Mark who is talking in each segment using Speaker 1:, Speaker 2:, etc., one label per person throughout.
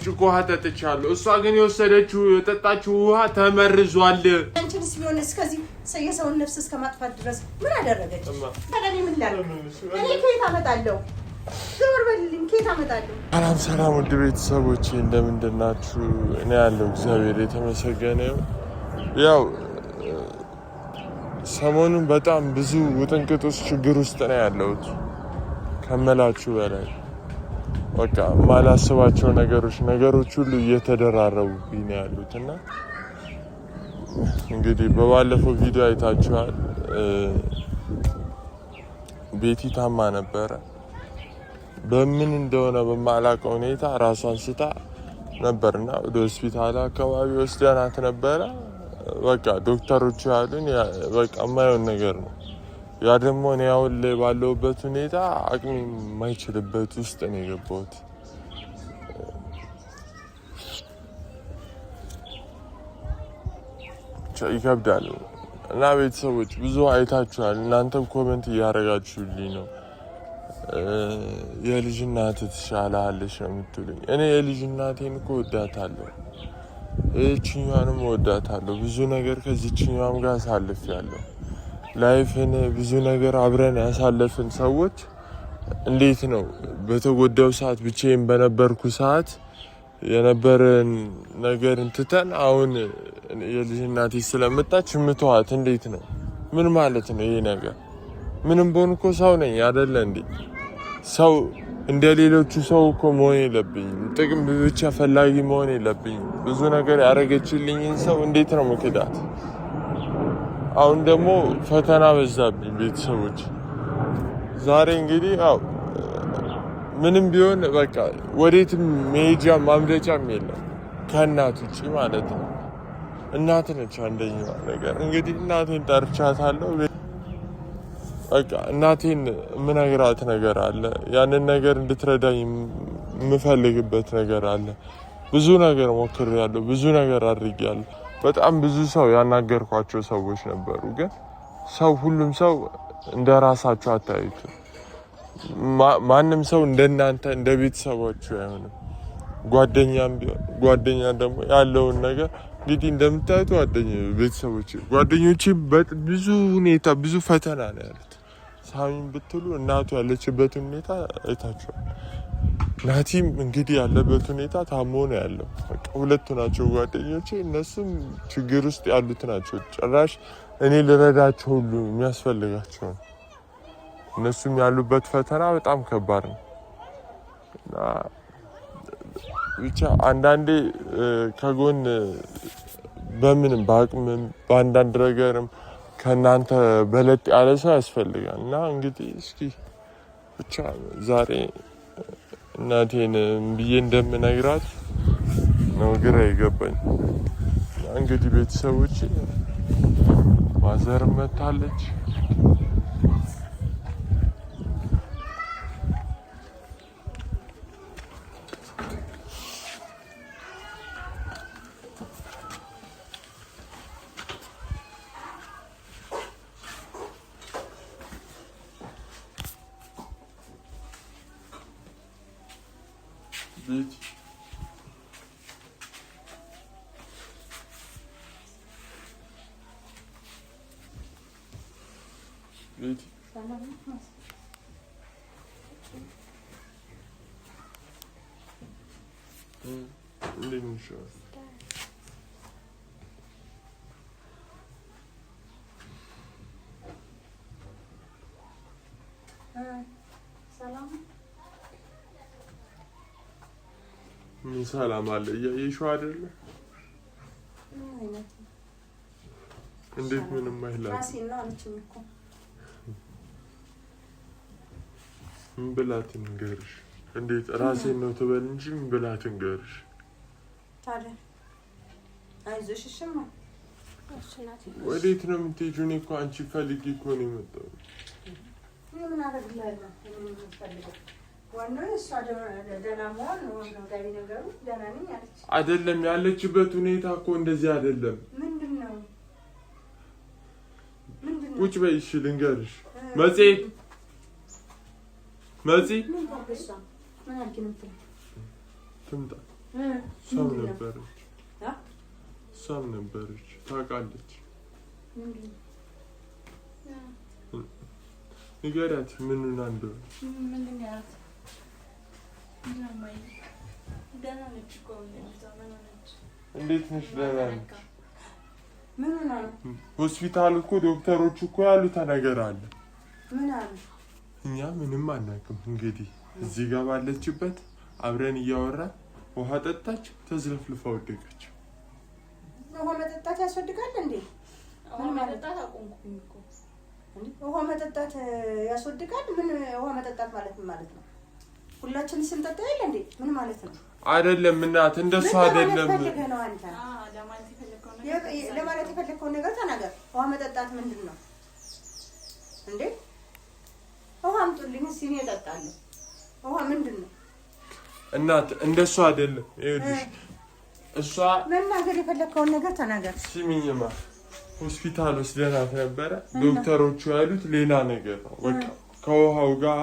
Speaker 1: ጭቆሃ ተጥቻለሁ እሷ ግን የወሰደችው የጠጣችው ውሃ ተመርዟል
Speaker 2: አንቺስ ቢሆን እስከዚህ ሰየሰውን ነፍስ እስከማጥፋት ድረስ ምን አደረገች ታዲያ ምን ላድርግ እኔ ከየት አመጣለሁ ዘወር በልልኝ ከየት አመጣለሁ
Speaker 1: ሰላም ውድ ቤተሰቦቼ እንደምንድናችሁ እኔ ያለው እግዚአብሔር የተመሰገነ ያው ሰሞኑን በጣም ብዙ ውጥንቅጦች ችግር ውስጥ ነው ያለሁት ከመላችሁ በላይ በቃ ማላስባቸው ነገሮች ሁሉ እየተደራረቡብኝ ነው ያሉትና እንግዲህ በባለፈው ቪዲዮ አይታችኋል ቤቲ ታማ ነበረ በምን እንደሆነ በማላውቀው ሁኔታ ራሷን ስታ ነበርና ወደ ሆስፒታል አካባቢ ወስደናት ነበረ በቃ ዶክተሮች ያሉን በቃ ማየውን ነገር ነው ያ ደግሞ እኔ አሁን ላይ ባለሁበት ሁኔታ አቅሜ የማይችልበት ውስጥ ነው የገባሁት ይከብዳል እና ቤተሰቦች ብዙ አይታችኋል እናንተም ኮሜንት እያደረጋችሁልኝ ነው የልጅ እናት ትሻላለሽ የምትሉኝ እኔ የልጅ እናቴን እኮ ወዳታለሁ እቺኛንም ወዳታለሁ ብዙ ነገር ከዚህኛውም ጋር አሳልፌያለሁ ላይፍን ብዙ ነገር አብረን ያሳለፍን ሰዎች እንዴት ነው በተጎዳው ሰዓት ብቻዬን በነበርኩ ሰዓት የነበረን ነገር እንትተን አሁን የልጅ እናቴ ስለመጣች ምተዋት እንዴት ነው ምን ማለት ነው ይሄ ነገር ምንም ቦን እኮ ሰው ነኝ አይደለ እንዴ ሰው እንደሌሎቹ ሰው እኮ መሆን የለብኝም ጥቅም ብቻ ፈላጊ መሆን የለብኝም ብዙ ነገር ያረጋችልኝን ሰው እንዴት ነው መክዳት አሁን ደግሞ ፈተና በዛብኝ ቤተሰቦች ዛሬ እንግዲህ ምንም ቢሆን በቃ ወዴትም መሄጃ ማምለጫም የለም ከእናት ውጪ ማለት ነው እናት ነች አንደኛው ነገር እንግዲህ እናቴን ጠርቻታለሁ በቃ እናቴን ምነግራት ነገር አለ ያንን ነገር እንድትረዳኝ የምፈልግበት ነገር አለ ብዙ ነገር ሞክሬያለሁ ብዙ ነገር አድርጌያለሁ በጣም ብዙ ሰው ያናገርኳቸው ሰዎች ነበሩ ግን ሁሉም ሰው እንደራሳቸው አታዩት ማንንም ሰው እንደናንተ እንደ ቤተሰባችሁ አይሆንም ጓደኛ ደግሞ ያለውን ነገር እንግዲህ እንደምታዩት ጓደኞቼ ብዙ ሁኔታ ብዙ ፈተና ነው ያሉት ሳሚን ብትሉ እናቱ ያለችበት ሁኔታ አይታችኋል ናቲም እንግዲህ ያለበት ሁኔታ ታሞ ነው ያለው በቃ ሁለቱ ናቸው ጓደኞቼ እነሱም ችግር ውስጥ ያሉት ናቸው ጭራሽ እኔ ልረዳቸው ሁሉ የሚያስፈልጋቸው እነሱም ያሉበት ፈተና በጣም ከባድ ነው እና ብቻ አንዳንዴ ከጎን በምንም በአቅምም በአንዳንድ ነገርም ከእናንተ በለጥ ያለ ሰው ያስፈልጋል እና እንግዲህ እስኪ ብቻ ዛሬ እናቴን ብዬ እንደምነግራት ነው ግራ ይገባኝ እንግዲህ ቤተሰቦች ማዘር መታለች ቤት ሰላም ነው ሰላም አለ እያየሽው አይደለ እንዴት ምንም አይላል
Speaker 2: ራሴና አንቺም እኮ
Speaker 1: ምን ብላት እንገርሽ እንዴት ራሴን ነው ተበል እንጂ ምን ብላት እንገርሽ
Speaker 2: ታዲያ አይዞሽ እሺማ
Speaker 1: ወዴት ነው የምትሄጂው እኔ እኮ አንቺ ፈልጊ እኮ ነው የመጣው
Speaker 2: ምን አደርግልሃለሁ ምን ፈልገው ዋናው እሷ ደህና መሆን ነው ጋሪ ነገሩ ደህና ነኝ አለች
Speaker 1: አይደለም ያለችበት ሁኔታ እኮ እንደዚህ አይደለም
Speaker 2: ምንድነው
Speaker 1: ቁጭ በይ እሺ ልንገርሽ መጽ
Speaker 2: ምን አልከኝ
Speaker 1: ትምጣ እሷም ነበረች ታውቃለች። ንገሪያት ምኑን እንደሆነ።
Speaker 3: ምንድን ያላት? ደህና ነች እኮ
Speaker 1: እንዴት ነሽ? ደህና ነች።
Speaker 2: ምን ነው
Speaker 1: ሆስፒታል እኮ ዶክተሮች እኮ ያሉት ነገር አለ።
Speaker 2: ምን አሉ?
Speaker 1: እኛ ምንም አናውቅም። እንግዲህ እዚህ ጋር ባለችበት አብረን እያወራን ውሃ ጠጣች፣ ተዝለፍልፋ ወደቀች።
Speaker 2: ውሃ መጠጣት ያስወድቃል እንዴ?
Speaker 3: ውሃ መጠጣት አቆምኩኝ እኮ።
Speaker 2: ውሃ መጠጣት ያስወድቃል? ምን ውሃ መጠጣት ማለት ምን ማለት ነው? ሁላችንም ስንጠጣ የለ እንዴ? ምን ማለት ነው?
Speaker 1: አይደለም እናት እንደሱ አይደለም።
Speaker 2: ለማለት የፈለከውን ነገር ተናገር። ውሃ መጠጣት ምንድን ነው እንዴ? ውሃ አምጡልኝ እስኪ እኔ እጠጣለሁ። ውሃ ምንድን ነው
Speaker 1: እናት? እንደሱ አይደለም። ይኸውልሽ እሷ
Speaker 2: መናገር የፈለከውን ነገር ተናገር።
Speaker 1: ስሚኝማ ሆስፒታል ወስደናት ነበረ። ዶክተሮቹ ያሉት ሌላ ነገር ነው። በቃ ከውሃው ጋር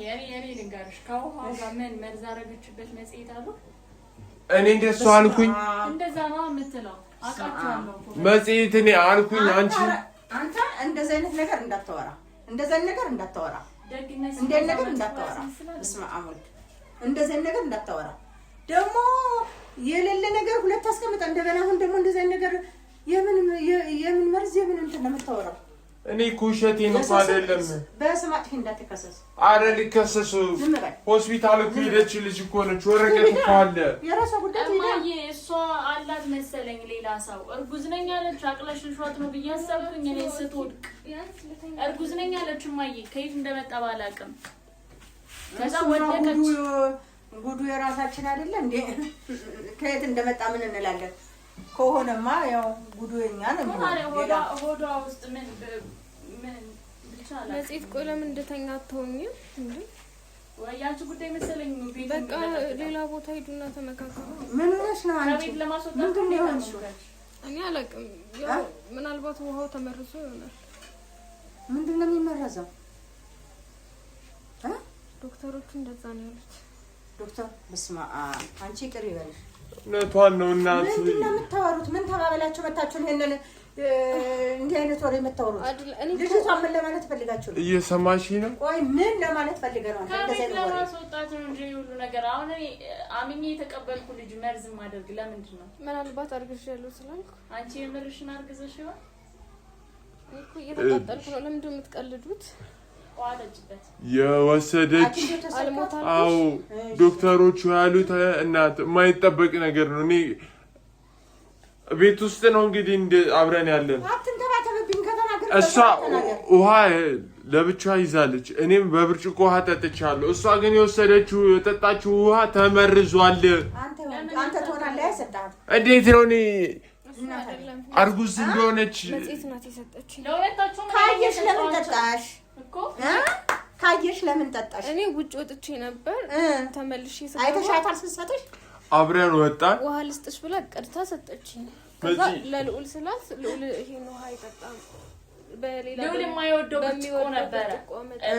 Speaker 3: የኔ ልንገርሽ፣ ከውሃው ጋር ምን መርዝ አደረገችበት መጽሔት አሉ።
Speaker 1: እኔ እንደሱ አልኩኝ።
Speaker 3: እንደዛ ነው የምትለው አውቃቸዋለሁ።
Speaker 1: መጽሔት እኔ አልኩኝ።
Speaker 2: አንተ እንደዚህ አይነት ነገር እንዳታወራ፣ እንደዚህ አይነት ነገር እንዳታወራ፣
Speaker 3: ደግነት
Speaker 2: እንደዚህ አይነት ነገር እንዳታወራ። እስማ አሙድ እንደዚህ አይነት ነገር እንዳታወራ። ደግሞ የሌለ ነገር ሁለት አስቀምጣ እንደገና አሁን ደግሞ እንደዚህ አይነት ነገር የምን መርዝ የምን እንትን ነው የምታወራው?
Speaker 1: እኔ እኮ ውሸቴን እኮ አይደለም።
Speaker 2: በስም አጥፊ እንዳትከሰስ።
Speaker 1: ኧረ ሊከሰሱ ሆስፒታል እኮ ሄደች ልጅ እኮ ነች። ወረቀት እኮ አለ።
Speaker 2: የራሷ ጉዳይ
Speaker 3: እማዬ እሷ አላት መሰለኝ ሌላ ሰው። እርጉዝ ነኝ አለች። አቅለሽልሿት ነው ብዬ አሰብኩኝ እኔ ስትወድቅ። እርጉዝ ነኝ አለች እማዬ። ከየት እንደመጣ ባላውቅም ከዛ ወደቀች።
Speaker 2: ጉዱ የራሳችን አይደለ እንዴ? ከየት እንደመጣ ምን እንላለን? ከሆነማ ያው ጉዱ የኛ ነው።
Speaker 3: ሆዷ ውስጥ ምን ብቻ አለ።
Speaker 4: መጽሔት ቆይ ለምን እንደተኛ አትሆኝም እንዴ?
Speaker 3: ወይ ያንቺ ጉዳይ መሰለኝ።
Speaker 4: በቃ ሌላ ቦታ ሄዱና ተመካከሩ።
Speaker 2: ምን ሆነሽ ነው አንቺ?
Speaker 3: ከቤት ለማስወጣት
Speaker 2: ምንድን ነው የሆንሽው?
Speaker 4: እኔ አላውቅም። ያው ምናልባት ውሃው ተመርዞ ይሆናል።
Speaker 2: ምንድን ነው የሚመረዘው?
Speaker 4: ዶክተሮቹ እንደዛ ነው ያሉት።
Speaker 2: ዶክተር በስመ አብ አንቺ ቅር ይበልሽ።
Speaker 1: እውነቷን ነው እናት።
Speaker 2: ምንድን ነው የምታወሩት? ምን ተባበላችሁ መታችሁ ይሄንን እንዲህ አይነት ወሬ የምታወሩት? ልጅቷ ምን ለማለት ፈልጋችሁ ነው?
Speaker 1: እየሰማሽ ነው?
Speaker 2: ቆይ ምን ለማለት ፈልገህ ነው?
Speaker 3: ከቤት ለማስወጣት ነው እንጂ ሁሉ ነገር። አሁን እኔ አምኜ የተቀበልኩ ልጅ መርዝ ማድረግ ለምንድን ነው?
Speaker 4: ምናልባት አርግዣለሁ ስላልኩ።
Speaker 3: አንቺ የምርሽን አርግዘሽ ይሆን?
Speaker 4: እኮ እየተቃጠልኩ ነው። ለምንድን ነው የምትቀልዱት?
Speaker 1: የወሰደች አዎ ዶክተሮቹ ያሉት እናት የማይጠበቅ ነገር ነው። እኔ ቤት ውስጥ ነው እንግዲህ አብረን ያለን። እሷ ውሃ ለብቻ ይዛለች፣ እኔም በብርጭቆ ውሃ ጠጥቻለሁ። እሷ ግን የወሰደችው የጠጣችው ውሃ ተመርዟል። እንዴት ነው እኔ አርጉዝ እንደሆነች
Speaker 4: መጽሔት ናት የሰጠችኝ።
Speaker 2: ካየሽ ለምን ጠጣሽ? ካየሽ ለምን ጠጣሽ?
Speaker 4: እኔ ውጭ ወጥቼ ነበር ተመልሼ ስገባ
Speaker 2: አይተሻታል ስትሰጥሽ?
Speaker 1: አብረን ወጣን።
Speaker 4: ውሃ ልስጥሽ ብላ ቀድታ ሰጠችኝ። ከዛ ለልዑል ስላት ልዑል ይሄን ውሃ አይጠጣም።
Speaker 3: ልዑል የማይወደው ብርጭቆ ነበረ።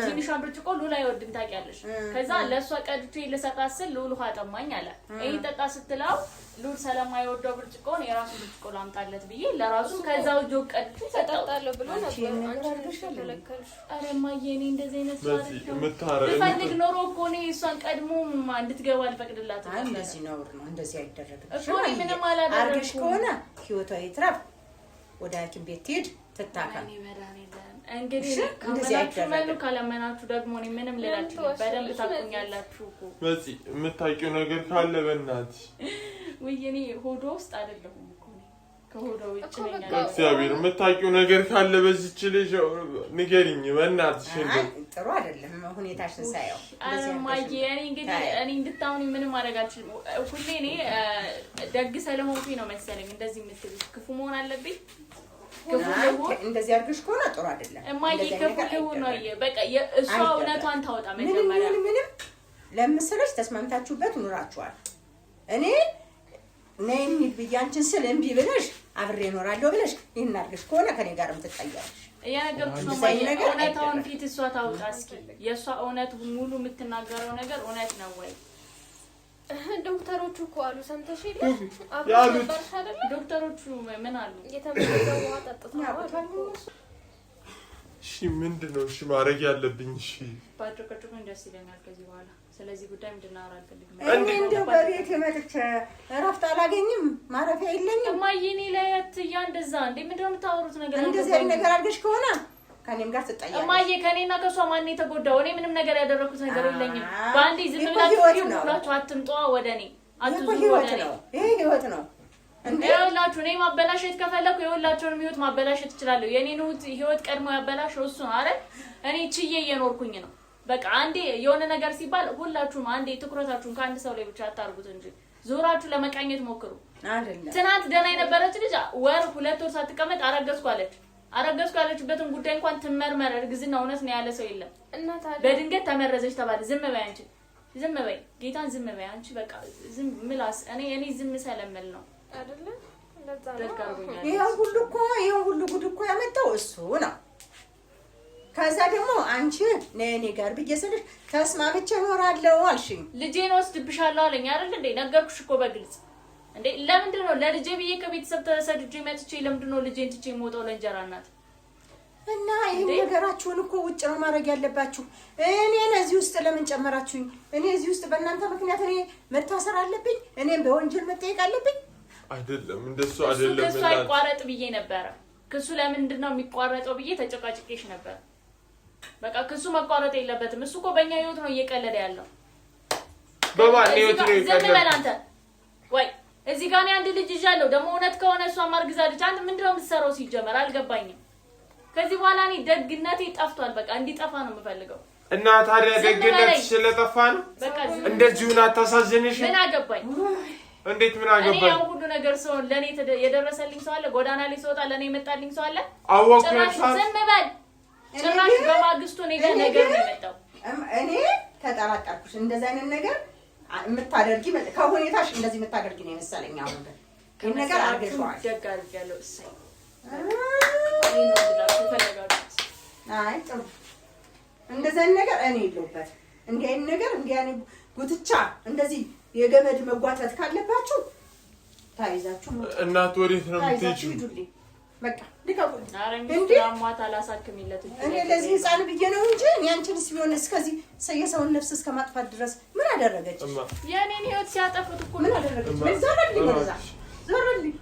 Speaker 3: ትንሿን ብርጭቆ ልዑል አይወድም ታውቂያለሽ። ከዛ ለእሷ ቀድቼ ልሰጣት ስል ልዑል ውሃ ጠማኝ አለ። ይሄን ጠጣ ስትለው ልዑል ስለማይወደው ብርጭቆን የራሱ ብርጭቆ ላምጣለት ብዬ ለራሱ ከዛው ጆግ ቀድቼ ሰጣጣለሁ ብሎ ነበር። አንቺ ተለከልሽ። ኧረ እማዬ እኔ እንደዚህ አይነት ሰው ብፈልግ ኖሮ እኮ እኔ እሷን ቀድሞ እንድትገባ አልፈቅድላትም።
Speaker 2: አይ እንደዚህ ነውር ነው፣ እንደዚህ አይደረግም
Speaker 3: እኮ እኔ ምንም አላደረግኩም።
Speaker 2: አርገሽ ከሆነ ህይወቷ ይትረፍ፣ ወደ ሐኪም ቤት ትሄድ ትታከም።
Speaker 3: እንግዲህ ካመናችሁ መሉ ካላመናችሁ ደግሞ እኔ ምንም ልላችሁ በደንብ ታቆኛላችሁ እኮ።
Speaker 1: በዚህ የምታውቂው ነገር ካለ በእናትሽ
Speaker 3: ወይ እኔ ሆዷ ውስጥ አይደለሁም እኮ ከሆዷ ውጭ ነኝ።
Speaker 1: እግዚአብሔር የምታውቂው ነገር ካለ በዚህች ልጅ ንገሪኝ በእናትሽ።
Speaker 2: ጥሩ አይደለም ሁኔታሽን ሳየው።
Speaker 3: አማዬ እኔ እንግዲህ እኔ እንድታምኑኝ ምንም ማድረግ አልችልም። ሁሌ እኔ ደግ ስለሆንኩኝ ነው መሰለኝ እንደዚህ የምትሉት። ክፉ መሆን አለብኝ?
Speaker 2: እንደዚህ አድርገሽ ከሆነ ጥሩ አይደለም
Speaker 3: እማዬ። ክፉ ነው በቃ እሷ እውነቷን ታወጣ መጀመሪያ።
Speaker 2: ምንም ለምስለሽ ተስማምታችሁበት ኑራችኋል። እኔ ነይ እንሂድ ብዬሽ አንቺን ስል እምቢ ብለሽ አብሬ እኖራለሁ ብለሽ ይሄን አድርገሽ ከሆነ ከኔ ጋርም ትጣያለሽ።
Speaker 3: እያነገርኩሽ ነው ማለት እውነታውን ፊት እሷ ታውጣ እስኪ የሷ እውነት ሙሉ የምትናገረው ነገር እውነት ነው ወይ
Speaker 4: ዶክተሮቹ እኮ አሉ ሰምተሽ የለም አብረን አይደል
Speaker 3: ዶክተሮቹ ምን አሉ
Speaker 4: የተመረዘው ውሃ ጠጥተው
Speaker 1: እሺ ምንድነው እሺ ማድረግ ያለብኝ እሺ
Speaker 3: ባድርቀጭቁ እንደስ ይለኛል ከዚህ በኋላ ስለዚህ ጉዳይ ምንድነው አልፈልግም
Speaker 2: እኔ እንደው በቤት የመጥቼ እረፍት አላገኝም ማረፊያ የለኝም
Speaker 3: እማዬኔ ለያት ያንደዛ እንዴ ምንድነው የምታወሩት ነገር
Speaker 2: እንደዚህ ነገር አድርገሽ ከሆነ ከኔም ጋር ትጣያለሽ
Speaker 3: እማዬ ከኔና ከሷ ማን የተጎዳው እኔ ምንም ነገር ያደረኩት ነገር የለኝም ባንዴ ዝም ብላችሁ አትምጧ ወደኔ አትዙ ወደኔ
Speaker 2: ይሄ ህይወት ነው
Speaker 3: እንዴ ያላችሁ እኔ ማበላሸት ከፈለኩ የሁላችሁንም ህይወት ማበላሸት እችላለሁ የኔን ህይወት ቀድሞ ያበላሸው እሱ ነው አይደል እኔ ችዬ እየኖርኩኝ ነው በቃ አንዴ የሆነ ነገር ሲባል ሁላችሁም አንዴ ትኩረታችሁን ከአንድ ሰው ላይ ብቻ አታርጉት እንጂ ዞራችሁ ለመቃኘት ሞክሩ አይደለም ትናንት ደህና የነበረች ልጅ ወር 2 ወር ሳትቀመጥ አረገዝኩ ያለችበትን ጉዳይ እንኳን ትመርመር እርግዝና እውነት ነው ያለ ሰው የለም
Speaker 4: እና ታዲያ
Speaker 3: በድንገት ተመረዘች ተባለ ዝም በይ አንቺ ዝም በይ ጌታን ዝም በይ አንቺ በቃ ዝም ምላስ እኔ ዝም ሰለመል ነው
Speaker 4: አይደለ ለዛ ነው
Speaker 2: ይሄ ሁሉ ጉድ እኮ ያመጣው እሱ ነው ከዛ ደግሞ አንቺ ነኔ ጋር በየሰልሽ ተስማምቼ እኖራለሁ አልሽኝ
Speaker 3: ልጄን ወስድብሻለሁ አለኝ አይደል እንዴ ነገርኩሽ እኮ በግልጽ እንዴ ለምንድን ነው ለልጄ ብዬ ከቤተሰብ ተሰድጄ መጥቼ ለምንድን ነው ልጄን ትቼ ሞተው ለእንጀራ እናት
Speaker 2: እና ይሄ ነገራችሁን እኮ ውጭ ነው ማድረግ ያለባችሁ እኔን እዚህ ውስጥ ለምን ጨመራችሁኝ እኔ እዚህ ውስጥ በእናንተ ምክንያት እኔ መታሰር አለብኝ እኔም በወንጀል መጠየቅ አለብኝ
Speaker 1: አይደለም እንደሱ አይደለም
Speaker 3: ክሱ አይቋረጥ ብዬ ነበር ክሱ ለምንድን ነው የሚቋረጠው ብዬ ተጨቃጭቄሽ ነበር በቃ ክሱ መቋረጥ የለበትም እሱ እኮ በእኛ ህይወት ነው እየቀለደ ያለው
Speaker 1: በማን ህይወት ነው እየቀለደ
Speaker 3: አንተ ወይ እዚህ ጋር አንድ ልጅ ይዣለሁ ደግሞ እውነት ከሆነ እሷ ማርግዛለች አንተ ምንድነው የምትሰራው ሲጀመር አልገባኝም ከዚህ በኋላ እኔ ደግነቴ ጠፍቷል በቃ እንዲጠፋ ነው የምፈልገው
Speaker 1: እና ታዲያ ደግነት ስለጠፋ ነው በቃ እንደዚሁና ታሳዝንሽ
Speaker 3: ምን አገባኝ
Speaker 1: እንዴት ምን አገባኝ
Speaker 3: እኔ ያው ሁሉ ነገር ሰው ለኔ የደረሰልኝ ሰው አለ ጎዳና ላይ ሰውጣ ለኔ የመጣልኝ ሰው አለ
Speaker 1: አወቅሽ
Speaker 3: ዝም በል ጭራሽ በማግስቱ እኔ ጋር ነገር ነው የመጣው
Speaker 2: እኔ ተጠራጠርኩሽ እንደዚህ አይነት ነገር የምታደርጊ ከሁኔታሽ እንደዚህ የምታደርጊ ነው የመሰለኝ አሁን ግን ነገር አርገሽዋል
Speaker 3: ደጋር ያለው እሰይ
Speaker 2: አይ ጥሩ እንደዚህ አይነት ነገር እኔ የለውበት እንዴ አይነት ነገር እንዴ ያኔ ጉትቻ እንደዚህ የገመድ መጓተት ካለባችሁ ታይዛችሁ
Speaker 1: እናት ወዴት ነው የምትሄጂው
Speaker 2: በቃ ልቀቁኝ
Speaker 3: እንዴ አሟታ ላሳክሚለት
Speaker 2: እኔ ለዚህ ህፃን ብዬ ነው እንጂ እኔ አንቺንስ ቢሆን እስከዚህ የሰውን ነፍስ እስከማጥፋት ድረስ ምን አደረገች
Speaker 3: የኔን ህይወት ሲያጠፉት እኮ
Speaker 2: ምን አደረገች ምን ዘረልኝ ወደዛ ዘረልኝ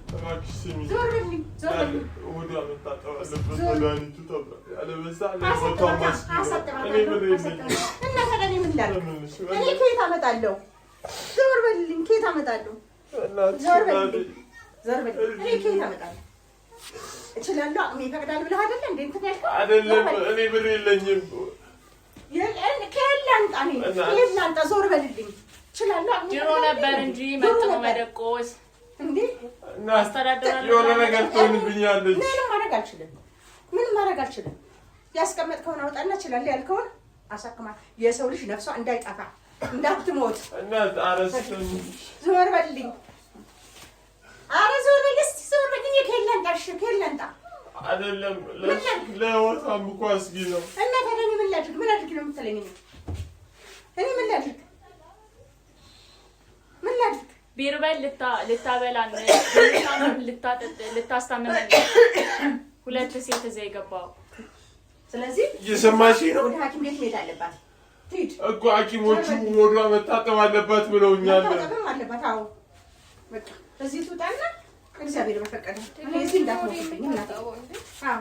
Speaker 2: ዘረልኝ
Speaker 1: ወደ አመጣጣው ለበዳኒቱ ተብሎ ያለበዛ ለሞቷማስ እኔ
Speaker 2: እና ታዲያ ምን ላድርግ እኔ ከየት አመጣለሁ ዞር በልልኝ ከየት አመጣለሁ ዞር በልልኝ እኔ ከየት አመጣለሁ እችላለሁ አቅሜ ይፈቅዳል ብለህ አይደል እንዴ እንትን ያልከው
Speaker 1: አይደለም እኔ ብር የለኝም ከላንጣ ዞር በልልኝ እችላለሁ አቅሜ
Speaker 3: ድሮ ነበር እንጂ መጥቶ መደቆስ
Speaker 2: እንዴ
Speaker 1: እና አስተዳደራለሁ የሆነ ነገር ትሆንብኛለች
Speaker 2: ምንም ማድረግ አልችልም ያስቀመጥከውን አውጣና እችላለሁ ያልከውን አሳክማ የሰው ልጅ ነፍሷ እንዳይጠፋ እንዳትሞት
Speaker 1: እና አረስተኝ
Speaker 2: ዞር በልልኝ አረ ዞር በልስ ዞር በልልኝ ከላንጣ
Speaker 1: አይደለም ለወጣም እኮ አስጊ ነው
Speaker 2: እና ታዲያ ምን ላድርግ ነው የምትለኝ እኔ ምን ላድርግ
Speaker 3: ቢርበል ልታበላን ልታስታምመን ሁለት ሴት እዛ የገባው
Speaker 2: ስለዚህ
Speaker 1: እየሰማሽ ነው
Speaker 2: ወደ ሐኪም ቤት መሄድ አለባት ትሂድ
Speaker 1: እኮ ሐኪሞቹ ወዷ መታጠብ አለባት ብለውኛል
Speaker 2: መታጠብም አለባት አዎ በቃ እዚህ ትውጣና እግዚአብሔር በፈቀደ እኔ እዚህ እንዳትሞትብኝ እናታው አዎ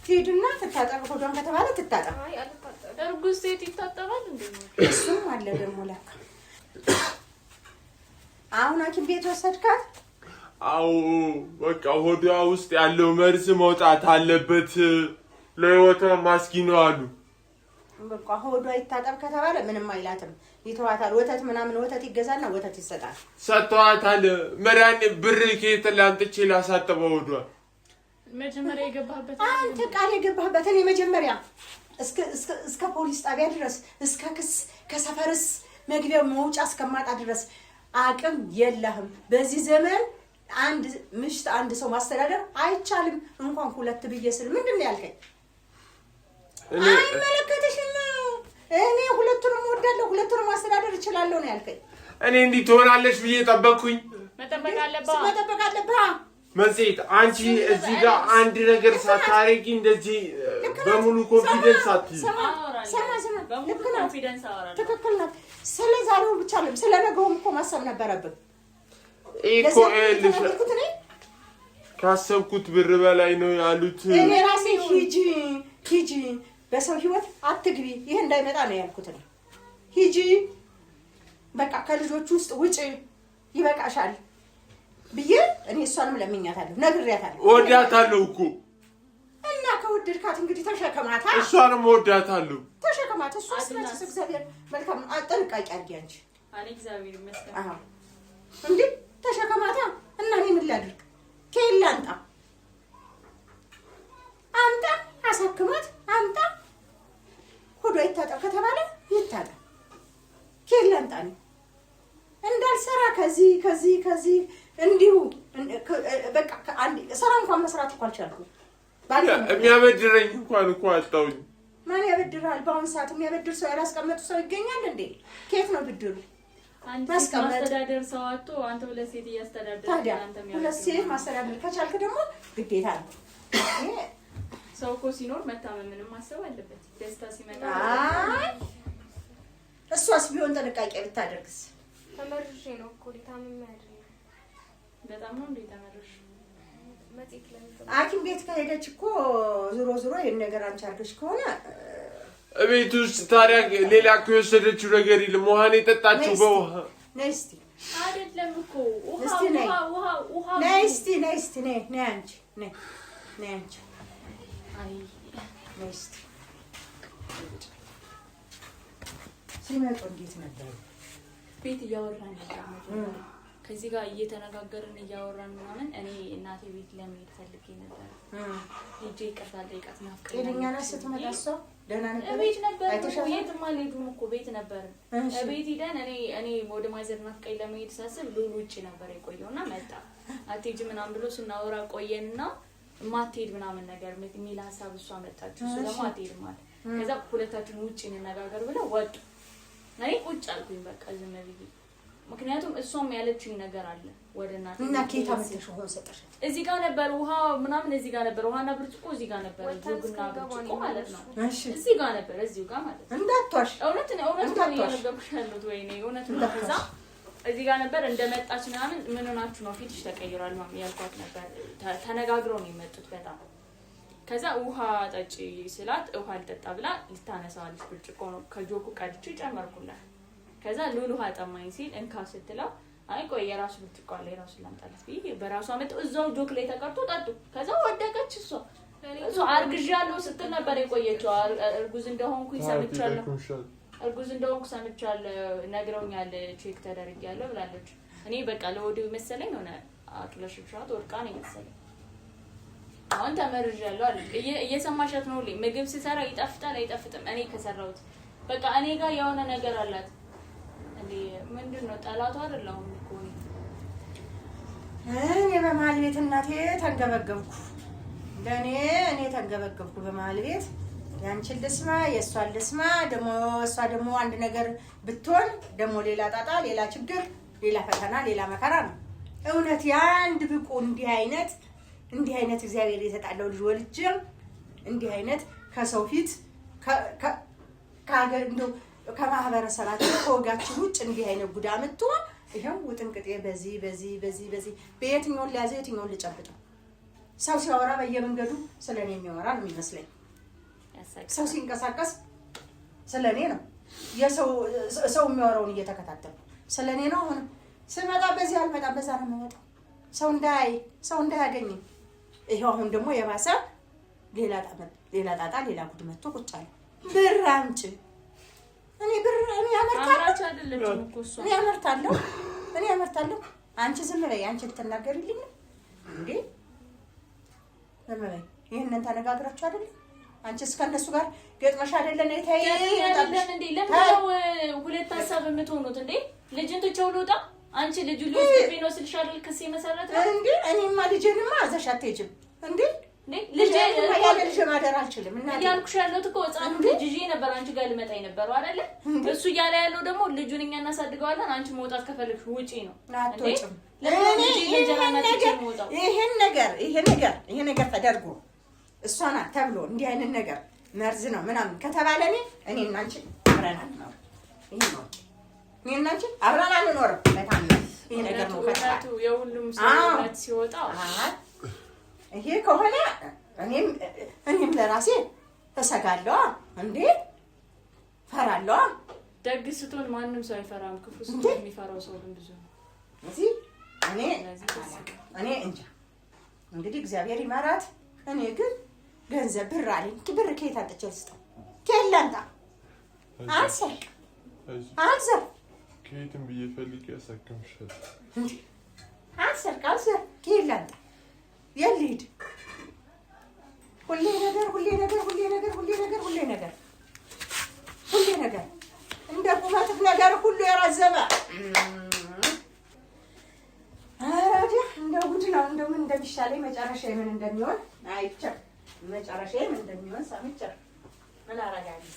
Speaker 2: ትሂድና ትታጠብ ሆዷን ከተባለ ትታጠብ
Speaker 4: አይ አልታጠብ
Speaker 3: እርጉዝ ሴት ይታጠባል እንዴ
Speaker 2: እሱም አለ ደግሞ ለካ አሁን ሐኪም ቤት ወሰድካት
Speaker 1: አዎ በቃ ሆዷ ውስጥ ያለው መርዝ መውጣት አለበት ለህይወቷ ማስጊ ነው አሉ
Speaker 2: በቃ ሆዷ ይታጠብ ከተባለ ምንም አይላትም ይተዋታል ወተት ምናምን ወተት ይገዛና ወተት ይሰጣል
Speaker 1: ሰጥቷታል መራን ብር ከየት ላንጥቼ ላሳጥበው ሆዷ
Speaker 3: መጀመሪያ የገባህበት
Speaker 2: አንተ ቃል የገባህበት እኔ መጀመሪያ እስከ ፖሊስ ጣቢያ ድረስ እስከ ክስ ከሰፈርስ መግቢያው መውጫ እስከማጣ ድረስ አቅም የለህም በዚህ ዘመን አንድ ሰው ማስተዳደር አይቻልም እንኳን ሁለት ብዬ ስል ምንድነው ያልከኝ አይመለከትሽም። እኔ ሁለቱንም ወዳለሁ፣ ሁለቱንም ማስተዳደር እችላለሁ ነው ያልከኝ።
Speaker 1: እኔ እንዲህ ትሆናለሽ ብዬ ጠበቅኩኝ።
Speaker 3: መጠበቅ አለብህ።
Speaker 1: መጽሔት አንቺ እዚህ ጋር አንድ ነገር ሳታረጊ እንደዚህ በሙሉ ኮንፊደንስ አትይኝ።
Speaker 2: ትክክል ናት። ስለ ዛሬው ብቻ አይደለም ስለ ነገውም እኮ ማሰብ ነበረብን
Speaker 1: እኮ። ካሰብኩት ብር በላይ ነው ያሉት።
Speaker 2: እኔ ራሴ ሂጂ በሰው ህይወት አትግቢ፣ ይሄ እንዳይመጣ ነው ያልኩት ነው። ሂጂ በቃ ከልጆቹ ውስጥ ውጪ፣ ይበቃሻል ብዬ እኔ እሷንም ለምኛታለሁ፣ ነግሬያታለሁ።
Speaker 1: ወዳታለሁ እኮ
Speaker 2: እና ከወደድካት እንግዲህ ተሸከማታ።
Speaker 1: እሷንም ወዳታለሁ፣
Speaker 2: ተሸከማታ። እሷ ስለዚህ እግዚአብሔር መልካም ነው። ጥንቃቄ አድርጊ አንቺ።
Speaker 3: አኔ እግዚአብሔር ይመስገን።
Speaker 2: አዎ እንዴ ተሸከማታ። እና እኔ ምን ላድርግ? ከየላ አምጣ አሳክማት፣ አምጣ ሆዷ ይታጠብ ከተባለ ይታጠብ። ከየላ አምጣ ነው እንዳልሰራ ከዚህ እንዲሁ በቃ አንዴ ስራ እንኳን መስራት እኮ አልቻልኩም።
Speaker 1: የሚያበድረኝ እንኳን እኮ አጣሁኝ።
Speaker 2: ማን ያበድራል? በአሁን ሰዓት የሚያበድር ሰው ያላስቀመጡ ሰው ይገኛል እንዴ? ከየት ነው ብድሩ?
Speaker 3: ማስተዳደር ሰው አጥቶ አንተ ሁለት ሴት እያስተዳደር
Speaker 2: ታዲያ ሁለት ሴት ማስተዳደር ከቻልክ ደግሞ ግዴታ ነው።
Speaker 3: ሰው እኮ ሲኖር መታመምንም ማሰብ አለበት። ደስታ ሲመጣ
Speaker 2: እሷስ ቢሆን ጥንቃቄ ብታደርግስ?
Speaker 4: ተመርሼ ነው እኮ ታምሜ አይደለም።
Speaker 3: በጣም ነው እንዴ ተመረሽ?
Speaker 2: ሐኪም ቤት ከሄደች እኮ ዞሮ ይሄን ነገር አንቺ አድርገሽ ከሆነ
Speaker 1: ቤት ውስጥ ታዲያ ሌላ ከወሰደችው ነገር የለም። ውሃን የጠጣችው በውሃ
Speaker 2: ነይ እስኪ
Speaker 3: አይደለም እኮ ውሃ
Speaker 2: ነይ እስኪ ነይ አንቺ
Speaker 3: አይ
Speaker 2: ነይ እስኪ ሲመጡ እንዴት ነበር?
Speaker 3: ቤት እያወራን ነበር። ከዚህ ጋር እየተነጋገርን እያወራን ምናምን እኔ እናቴ ቤት ለመሄድ ፈልጌ ነበር። ሂጄ ይቅርታ ጠይቃት ናፍቀኝ።
Speaker 2: ጤነኛ ናት ስትመጣ እሷ ደህና ነበር?
Speaker 3: ቤት ነበር የትም አልሄዱም እኮ ቤት ነበር። ቤት ሄደን እኔ ወደ ማዘር ናፍቀኝ ለመሄድ ሳስብ ሉሉ ውጭ ነበር የቆየውና መጣ። አትሄጂ ምናምን ብሎ ስናወራ ቆየንና ማትሄድ ምናምን ነገር የሚል ሀሳብ እሷ መጣች። እሱ ደግሞ አትሄድም አለ። ከዛ ሁለታችን ውጭ እንነጋገር ብለው ወጡ። እኔ ቁጭ አልኩኝ በቃ ዝም ብዬ። ምክንያቱም እሷም ያለችኝ ነገር አለ ወደ እናቴ
Speaker 2: እና ኬታ መጥተሽ ሆነ ሰጠሽ።
Speaker 3: እዚህ ጋር ነበር ውሃ ምናምን፣ እዚህ ጋር ነበር ውሃና ብርጭቆ፣ እዚህ ጋር ነበር ጁግና ብርጭቆ ማለት ነው። እዚህ ጋር ነበር እዚሁ ጋር ማለት ነው።
Speaker 2: እንዳትዋሽ
Speaker 3: እውነት ነው የነገርኩሽ ያለሁት ወይኔ እውነት ነው። ከዛ እዚህ ጋር ነበር እንደመጣች ምናምን ምን ሆናችሁ ነው ፊትሽ ተቀይሯል ማም ያልኳት ነበር። ተነጋግረው ነው የመጡት በጣም። ከዛ ውሃ ጠጪ ስላት ውሃ ልጠጣ ብላ ልታነሳዋለች ብርጭቆ ነው ከጆኩ ቀድቼ ጨመርኩላት። ከዛ ሉሉ ውሃ ጠማኝ ሲል እንካ ስትለው አይ ቆይ የራሱ ብርጭቆ አለ የራሱ ላምጣላት ብዬ በራሷ መጥቶ እዛው ጆክ ላይ ተቀርቶ ጠጡ። ከዛ ወደቀች። እሷ አርግዣለሁ ስትል ነበር የቆየችው። እርጉዝ እንደሆንኩ ሰምቻለሁ ነግረውኛል፣ ቼክ ተደርጊያለሁ ብላለች። እኔ በቃ ለወዲሁ መሰለኝ ሆነ አጥለሽሻት ወርቃ ነው መሰለኝ። አሁን ተመርዣለሁ አለ። እየሰማሻት ነው። ምግብ ሲሰራ ይጣፍጣል አይጣፍጥም እኔ ከሰራሁት በቃ እኔ ጋር የሆነ ነገር አላት። ምንድነው ጠላቷ አይደለም እኮ
Speaker 2: እኔ በመሀል ቤት እናቴ ተንገበገብኩ። እኔ ተንገበገብኩ በመሀል ቤት። ያንቺን ልስማ የእሷን ልስማ። እሷ ደግሞ አንድ ነገር ብትሆን ደግሞ ሌላ ጣጣ፣ ሌላ ችግር፣ ሌላ ፈተና፣ ሌላ መከራ ነው። እውነት የአንድ ብቁ እንዲህ አይነት እግዚአብሔር የተጣለው ልጅ ወልጄም እንዲህ አይነት ከሰው ፊት ከሀገር እንደው ከማህበረሰባችን ከወጋችን ውጭ እንዲህ አይነት ጉዳ መጥቶ ይሄው ውጥንቅጤ በዚህ በየትኛውን ሊያዘው የትኛውን ልጨብጠው? ሰው ሲያወራ በየመንገዱ ስለኔ የሚያወራ ነው የሚመስለኝ። ሰው ሲንቀሳቀስ ስለኔ ነው። ሰው የሚያወራውን እየተከታተልኩ ስለኔ ነው። አሁን ስመጣ በዚህ አልመጣም በዛ ነው የምመጣው። ሰው እንዳያገኝ ይሄው አሁን ደግሞ የባሰ ሌላ ጣጣ ሌላ ጉድ መጥቶ ቁጭ አለ። ብር አምጪ እኔ አመርታለሁ። አንቺ ዝም በይ። አንቺ ልትናገሪልኝ እንዴ? ዝም በይ። ይሄንን ተነጋግራችሁ አይደል? አንቺ እስከነሱ ጋር ገጥመሽ አይደል?
Speaker 3: አይደለም እንዴ? ለምን ሁለት ሀሳብ የምትሆኑት እንዴ? ልጅን ትቼው ልውጣ? አንቺ ልጁ ሊወስድብኝ ነው ስልሽ አይደል? ክስ መሰረት ነው
Speaker 2: እንዴ? እኔማ ልጄንማ አዘሽ አትሄጂም እንዴ?
Speaker 3: ልጅ
Speaker 2: ልጅ ማደር አልችልም እና
Speaker 3: እያልኩሽ ያለሁት እኮ ህፃኑ ልጅ ይዤ ነበር አንቺ ጋር ልመጣ የነበረው አይደለ? እሱ እያለ ያለው ደግሞ ልጁን እኛ እናሳድገዋለን፣ አንቺ መውጣት ከፈለግሽ ውጪ ነው።
Speaker 2: አትወጪም። ይሄ ነገር ተደርጎ እሷ ናት ተብሎ እንዲህ አይነት ነገር መርዝ ነው ምናምን ከተባለ እኔ እና አንቺ አብረን አንኖርም። ይሄ ነው እኔ እና አንቺ አብረን አንኖርም። በጣም ይሄ ነገር ነው ከተባለ
Speaker 3: የሁሉም ሰው ሲወጣ
Speaker 2: ይሄ ከሆነ እኔም ለራሴ ተሰጋለሁ እንዴ ፈራለሁ።
Speaker 3: ደግ ስትሆን ማንም ሰው አይፈራም። ክፉ ስትሆን የሚፈራው ሰው ግን ብዙ ነው።
Speaker 2: እዚህ እኔ እንጃ እንግዲህ እግዚአብሔር ይመራት። እኔ ግን ገንዘብ ብር አለኝ። ብር ከየት አጥቼ ልስጠው? ከየት ላምጣ? አልሰርቅ
Speaker 1: ከየትም ብዬ ፈልጌ ያሳክምሻል።
Speaker 2: አልሰርቅ ከየት ላምጣ? የት ልሂድ? ሁሌ ነገር እንደ ቁመትህ ነገር ሁሉ የረዘመ አራዳ እንደ ጉድ ነው። እንደው ምን እንደሚሻለኝ መጨረሻዬ ምን እንደሚሆን አይቻል። መጨረሻዬ ምን እንደሚሆን ሰምቼ ምን አደርጋለሁ?